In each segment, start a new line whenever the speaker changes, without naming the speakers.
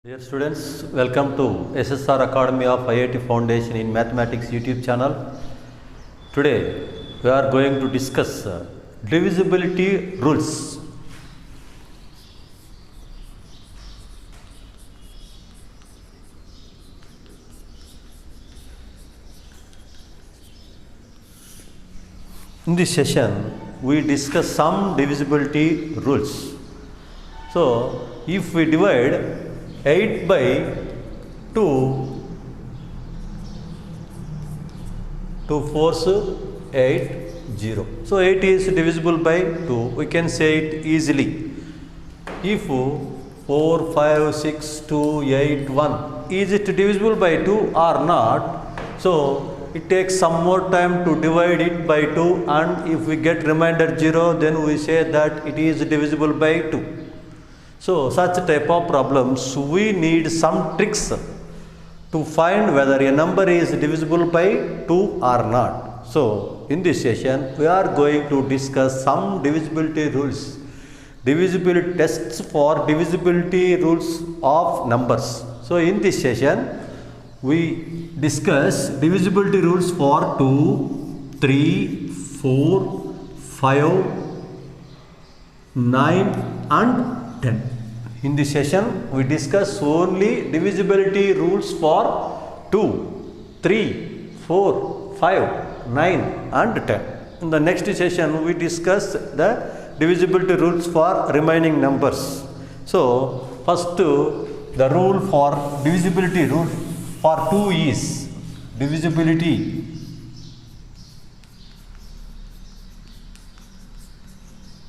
Dear students, welcome to SSR Academy of IIT Foundation in Mathematics YouTube channel. Today we are going to discuss divisibility rules. In this session we discuss some divisibility rules. So if we divide 8 by 2 to force 8, 0. So 8 is divisible by 2. We can say it easily. If 4, 5, 6, 2, 8, 1, is it divisible by 2 or not? So it takes some more time to divide it by 2, and if we get remainder 0, then we say that it is divisible by 2. So such type of problems, we need some tricks to find whether a number is divisible by 2 or not. So in this session we are going to discuss some divisibility rules, divisibility tests for divisibility rules of numbers. So in this session we discuss divisibility rules for 2, 3, 4, 5, 9 and 10. In this session we discuss only divisibility rules for 2, 3, 4, 5, 9 and 10. In the next session we discuss the divisibility rules for remaining numbers. So first the rule for divisibility rule for 2 is divisibility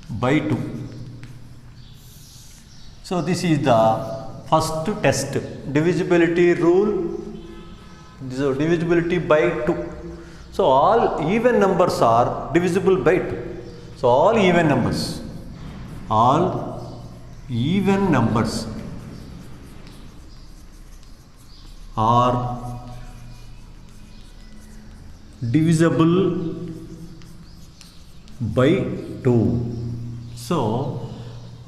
by 2. So this is the first test, divisibility rule, so divisibility by 2. So all even numbers are divisible by 2. So all even numbers are divisible by 2. So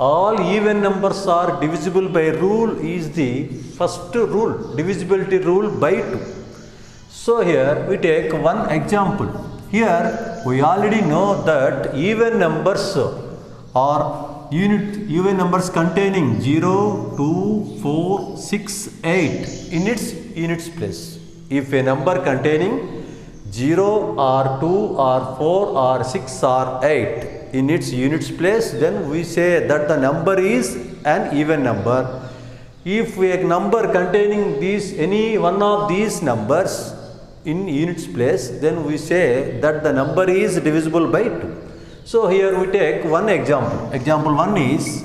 all even numbers are divisible by rule is the first rule, divisibility rule by 2. So here we take one example. Here we already know that even numbers are even numbers containing 0, 2, 4, 6, 8 in its units place. If a number containing 0 or 2 or 4 or 6 or 8 in its units place, then we say that the number is an even number. If a number containing any one of these numbers in units place, then we say that the number is divisible by 2. So here we take one example. Example 1 is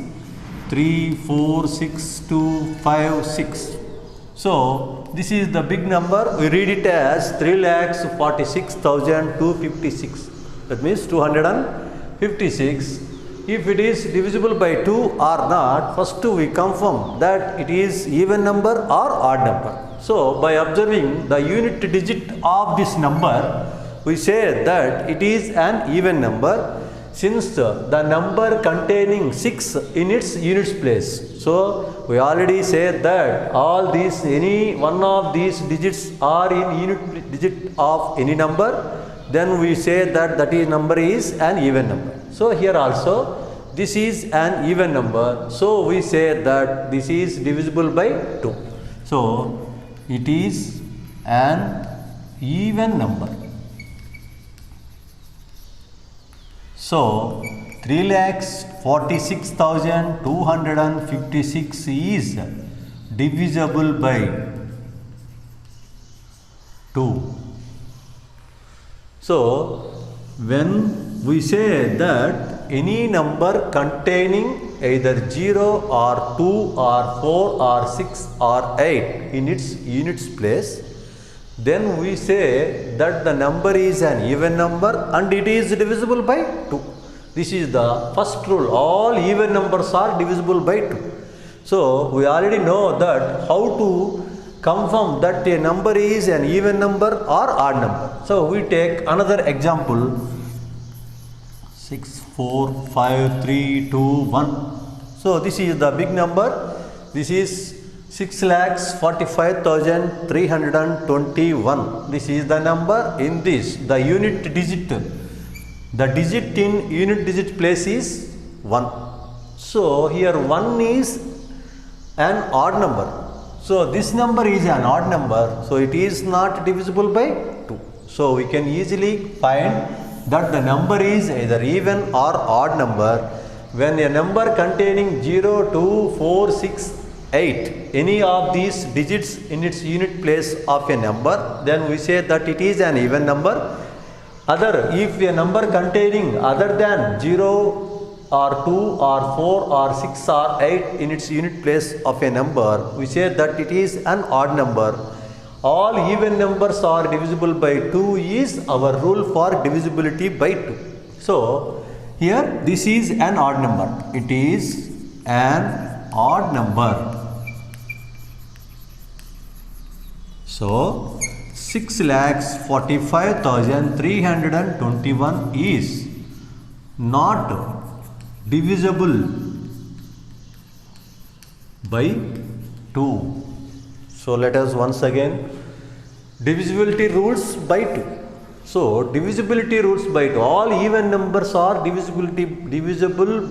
3, 4, 6, 2, 5, 6. So this is the big number. We read it as 3,46,256. That means 256. If it is divisible by 2 or not, first we confirm that it is even number or odd number. So by observing the unit digit of this number, we say that it is an even number, since the number containing 6 in its units place. So we already said that all these, any one of these digits are in unit digit of any number, then we say that number is an even number. So here also this is an even number, so we say that this is divisible by 2. So it is an even number. So 3,46,256 is divisible by 2. So when we say that any number containing either 0 or 2 or 4 or 6 or 8 in its units place, then we say that the number is an even number and it is divisible by 2. This is the first rule. All even numbers are divisible by 2. So we already know that how to confirm that a number is an even number or odd number. So we take another example, 6, 4, 5, 3, 2, 1. So this is the big number. This is 6,45,321. This is the number in this. The unit digit, the digit in unit digit place is 1. So here 1 is an odd number. So this number is an odd number. So it is not divisible by 2. So we can easily find that the number is either even or odd number when a number containing 0, 2, 4, 6, 8, any of these digits in its unit place of a number, then we say that it is an even number. If a number containing other than 0 or 2 or 4 or 6 or 8 in its unit place of a number, we say that it is an odd number. All even numbers are divisible by 2 is our rule for divisibility by 2. So here this is an odd number. It is an odd number. So 6,45,321 is not divisible by 2. So let us once again, divisibility rules by 2. So divisibility rules by 2. All even numbers are divisible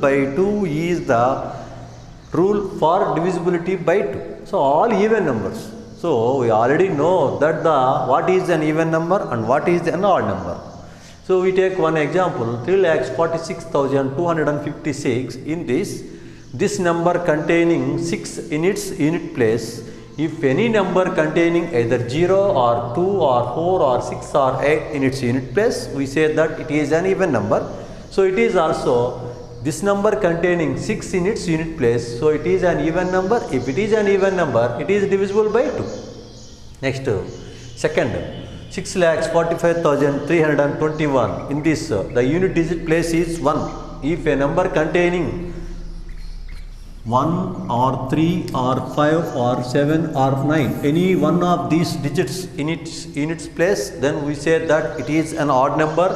by 2 is the rule for divisibility by 2. So all even numbers. So we already know that what is an even number and what is an odd number. So we take one example, 3,46,256. In this number containing 6 in its unit place. If any number containing either 0 or 2 or 4 or 6 or 8 in its unit place, we say that it is an even number. So it is also this number containing 6 in its unit place. So it is an even number. If it is an even number, it is divisible by 2. Next, second, 6,45,321. In this, the unit digit place is 1. If a number containing 1 or 3 or 5 or 7 or 9, any one of these digits in its place, then we say that it is an odd number.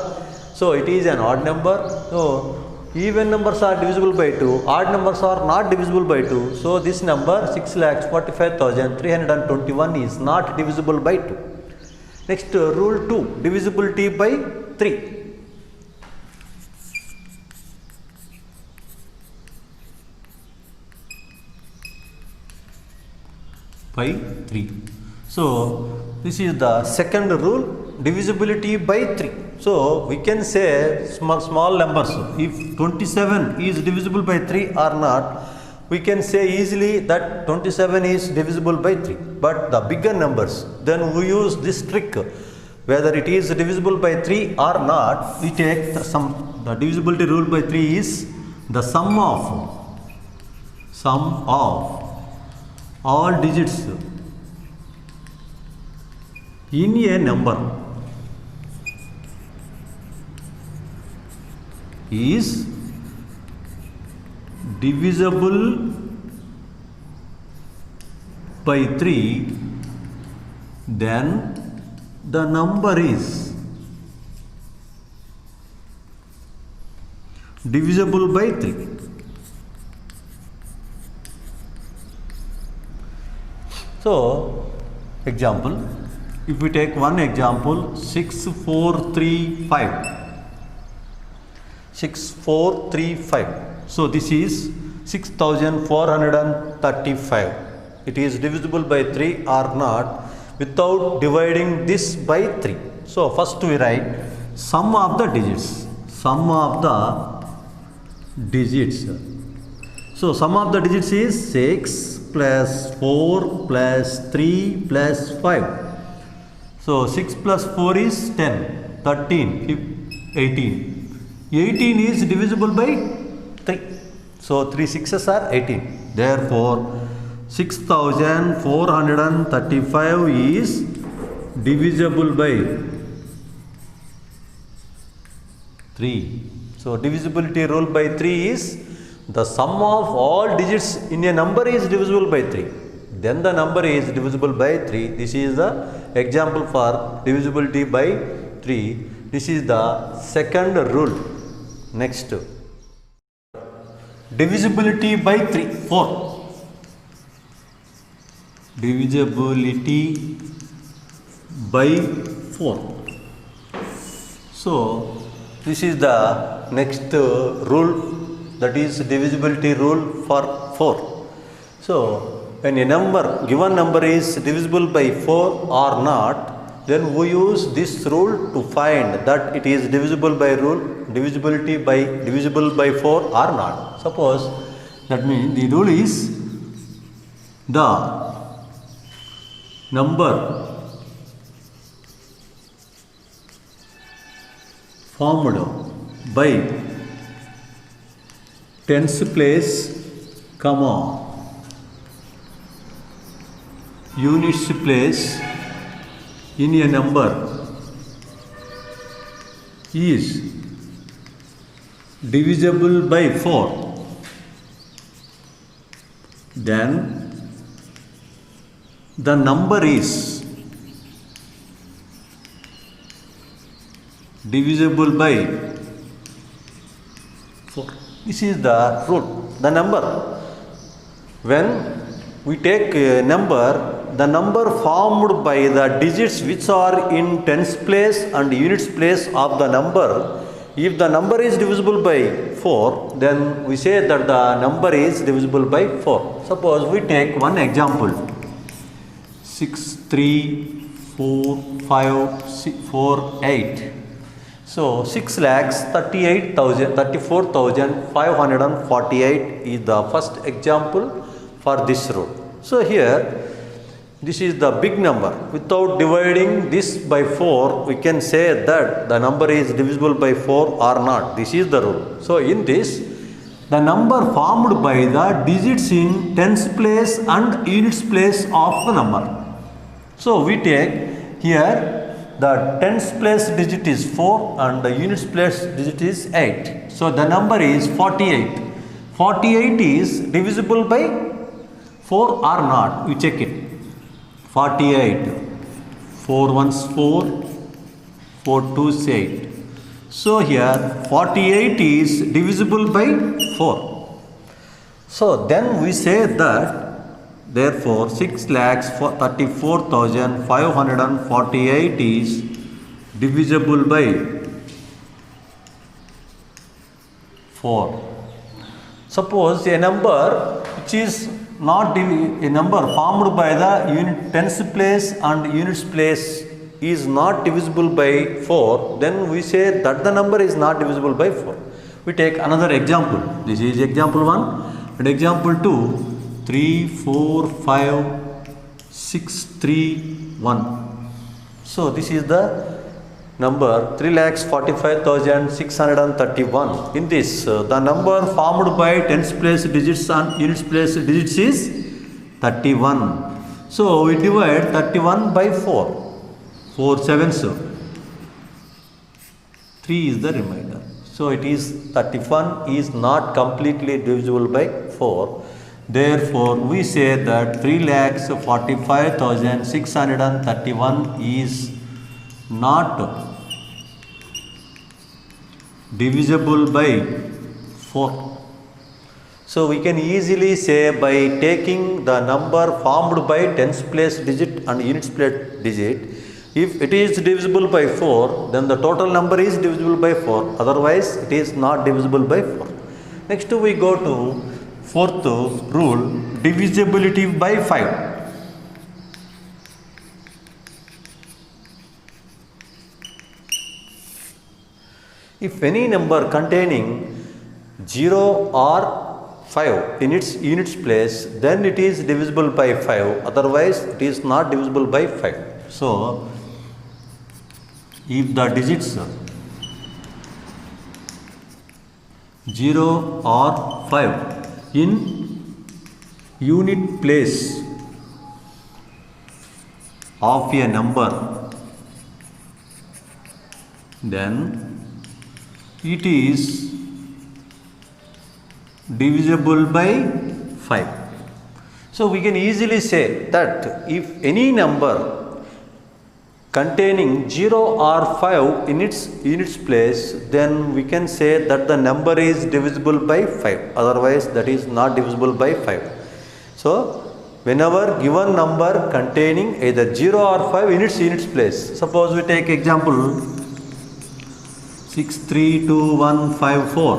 So it is an odd number. So even numbers are divisible by 2, odd numbers are not divisible by 2. So this number 6,45,321 is not divisible by 2. Next, rule 2, divisibility by 3. By 3. So this is the second rule, divisibility by 3. So we can say small numbers. If 27 is divisible by 3 or not, we can say easily that 27 is divisible by 3. But the bigger numbers, then we use this trick. Whether it is divisible by 3 or not, we take the divisibility rule by 3 is the sum of all digits in a number is divisible by 3, then the number is divisible by 3. So example, if we take one example, 6435. 6435. So this is 6,435. It is divisible by 3 or not without dividing this by 3. So first we write sum of the digits. Sum of the digits. So sum of the digits is 6 plus 4 plus 3 plus 5. So 6 plus 4 is 10, 13, 18. 18 is divisible by 3. So 3 6s are 18. Therefore 6,435 is divisible by 3. So divisibility rule by 3 is the sum of all digits in a number is divisible by 3. Then the number is divisible by 3. This is the example for divisibility by 3. This is the second rule. Next, divisibility by 3, 4. divisibility by 4. So this is the next rule, that is divisibility rule for 4. So when a number, given number is divisible by 4 or not, then we use this rule to find that it is divisible by rule, divisible by 4 or not. Suppose that means the rule is the number formed by tens place, comma, units place in a number is divisible by 4, then the number is divisible by 4. This is the rule. The number, when we take a number, the number formed by the digits which are in tens place and units place of the number, if the number is divisible by 4, then we say that the number is divisible by 4. Suppose we take one example, 6, 3, 4, 5, 4, 8. So 6,34,548 is the first example for this rule. So here, this is the big number. Without dividing this by 4, we can say that the number is divisible by 4 or not. This is the rule. So in this, the number formed by the digits in tens place and units place of the number. So we take here the tens place digit is 4 and the units place digit is 8. So the number is 48. 48 is divisible by 4 or not? We check it. 48. 4 ones 4, 4 twos 8. So here 48 is divisible by 4. So then we say that therefore 6,34,548 is divisible by 4. Suppose a number which is not a number formed by the tens place and units place is not divisible by 4, then we say that the number is not divisible by 4. We take another example. This is example 1 and example 2. 3, 4, 5, 6, 3, 1. So this is the number 3,45,631. In this, the number formed by tens place digits and units place digits is 31. So we divide 31 by 4. 4 sevens. 3 is the remainder. So it is 31 is not completely divisible by 4. Therefore, we say that 3,45,631 is not divisible by 4. So we can easily say by taking the number formed by tens place digit and units place digit, if it is divisible by 4, then the total number is divisible by 4. Otherwise, it is not divisible by 4. Next, we go to fourth rule, divisibility by 5. If any number containing 0 or 5 in its units place, then it is divisible by 5. Otherwise, it is not divisible by 5. So, if the digits 0 or 5 in unit place of a number, then it is divisible by 5. So we can easily say that if any number containing 0 or 5 in its units place, then we can say that the number is divisible by 5. Otherwise, that is not divisible by 5. So whenever given number containing either 0 or 5 in its units place. Suppose we take example 632154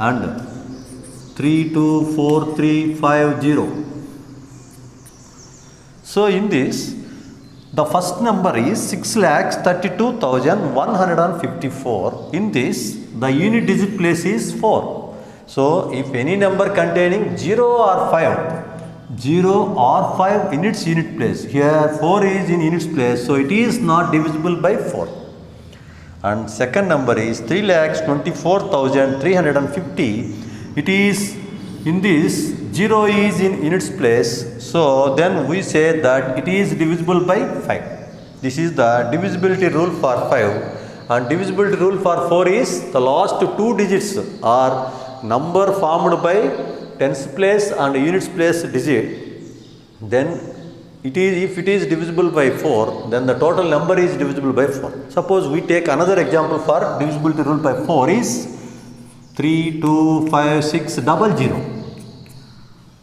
and 324350. So in this, the first number is 6,32,154. In this, the unit digit place is 4. So if any number containing 0 or 5 in its unit place, here 4 is in units place, so it is not divisible by 4. And second number is 3,24,350. It is in this 0 is in units place, so then we say that it is divisible by 5. This is the divisibility rule for 5, and divisibility rule for 4 is the last 2 digits are number formed by tens place and units place digit. Then it is, if it is divisible by 4, then the total number is divisible by 4. Suppose we take another example for divisibility rule by 4 is 325600.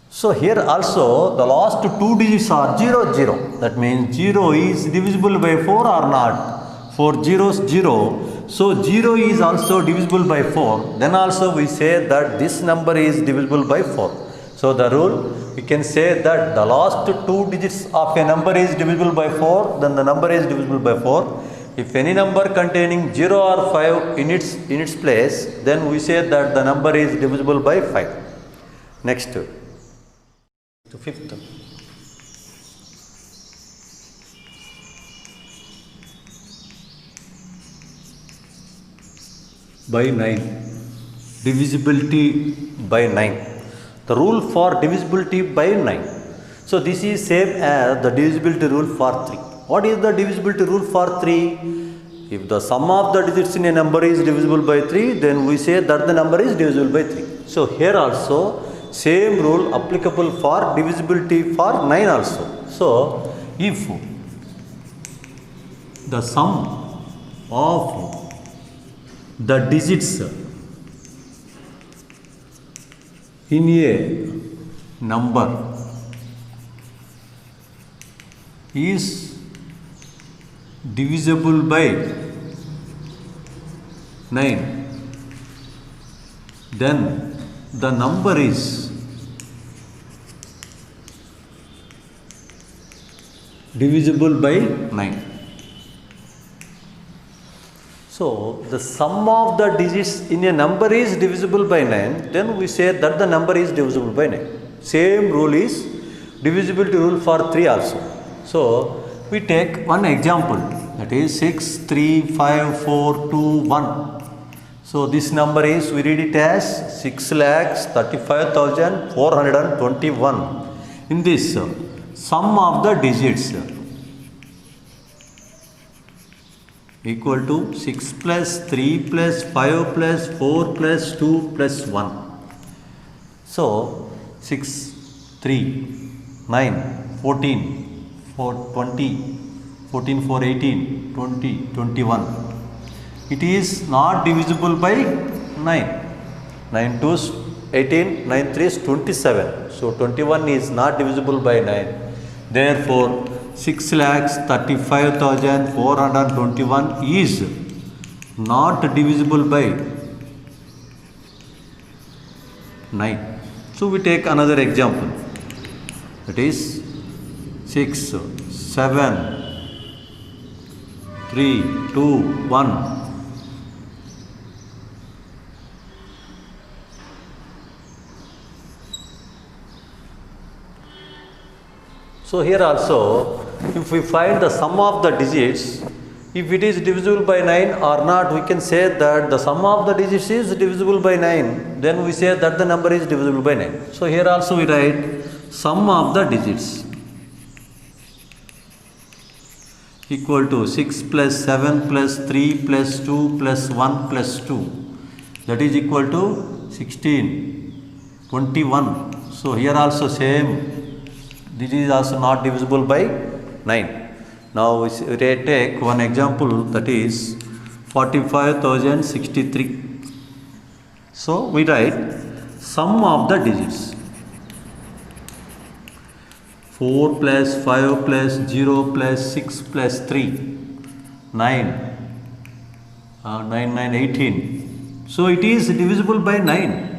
So here also the last 2 digits are 0, 0. That means 0 is divisible by 4 or not. 4 zeros 0. So 0 is also divisible by 4. Then also we say that this number is divisible by 4. So the rule, we can say that the last 2 digits of a number is divisible by 4, then the number is divisible by 4. If any number containing 0 or 5 in its place, then we say that the number is divisible by 5. Next, to fifth. By 9. Divisibility by 9. The rule for divisibility by 9. So this is same as the divisibility rule for 3. What is the divisibility rule for 3? If the sum of the digits in a number is divisible by 3, then we say that the number is divisible by 3. So here also same rule applicable for divisibility for 9 also. So if the sum of the digits in a number is divisible by 9, then the number is divisible by 9. So the sum of the digits in a number is divisible by 9, then we say that the number is divisible by 9. Same rule is divisibility rule for 3 also. So we take one example, that is 635,421. So this number is, we read it as 6,35,421. In this, sum of the digits equal to 6 plus 3 plus 5 plus 4 plus 2 plus 1. So 6, 3, 9, 14, 4, 20, 14, 4, 18, 20, 21. It is not divisible by 9. 9 2s 18, 9 3s 27. So 21 is not divisible by 9. Therefore 6,35,421 is not divisible by 9. So we take another example, that is 6, 7, 3, 2, 1. So here also, if we find the sum of the digits, if it is divisible by 9 or not, we can say that the sum of the digits is divisible by 9, then we say that the number is divisible by 9. So here also we write sum of the digits equal to 6 plus 7 plus 3 plus 2 plus 1 plus 2, that is equal to 16, 21. So here also same, this is also not divisible by 9. Now we take one example, that is 45,063. So we write sum of the digits 4 plus 5 plus 0 plus 6 plus 3, 9, 9, 9, 18. So it is divisible by 9.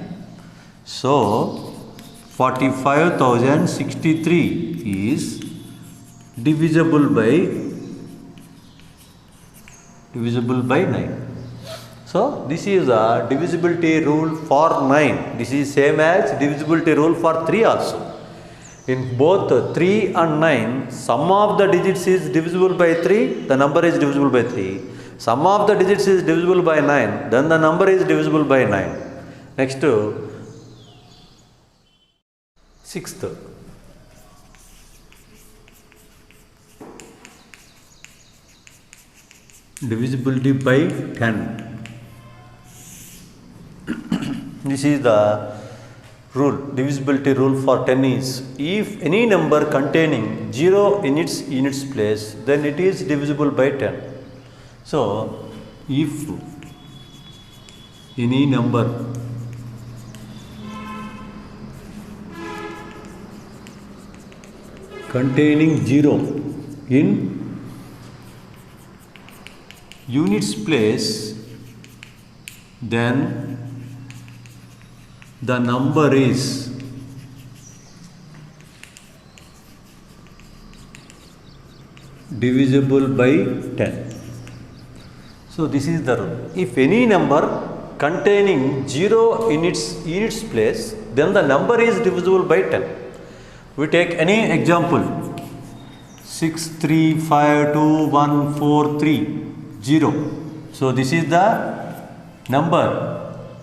So 45,063 is divisible by 9. So this is a divisibility rule for 9. This is same as divisibility rule for 3 also. In both 3 and 9, sum of the digits is divisible by 3, the number is divisible by 3. Sum of the digits is divisible by 9, then the number is divisible by 9. Next, sixth. Divisibility by 10. This is the rule, divisibility rule for 10 is, if any number containing 0 in its units place, then it is divisible by 10. So, if any number containing 0 in units place, then the number is divisible by 10. So this is the rule. If any number containing 0 in its units place, then the number is divisible by 10. We take any example. 6, 3, 5, 2, 1, 4, 3, 0. So this is the number.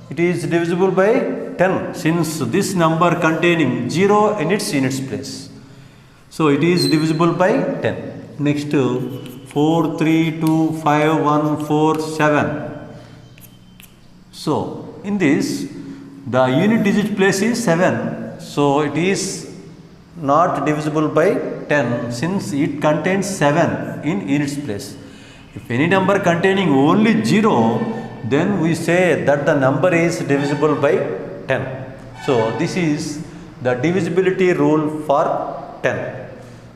It is divisible by 10 since this number containing 0 in its units place. So it is divisible by 10. Next, 4, 3, 2, 5, 1, 4, 7. So in this, the unit digit place is 7. So it is not divisible by 10 since it contains 7 in units place. If any number containing only 0, then we say that the number is divisible by 10. So this is the divisibility rule for 10.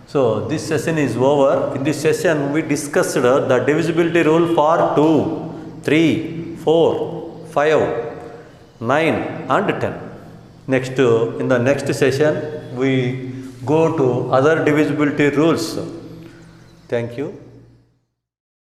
So this session is over. In this session we discussed the divisibility rule for 2, 3, 4, 5, 9 and 10. Next, in the next session we go to other divisibility rules. Thank you.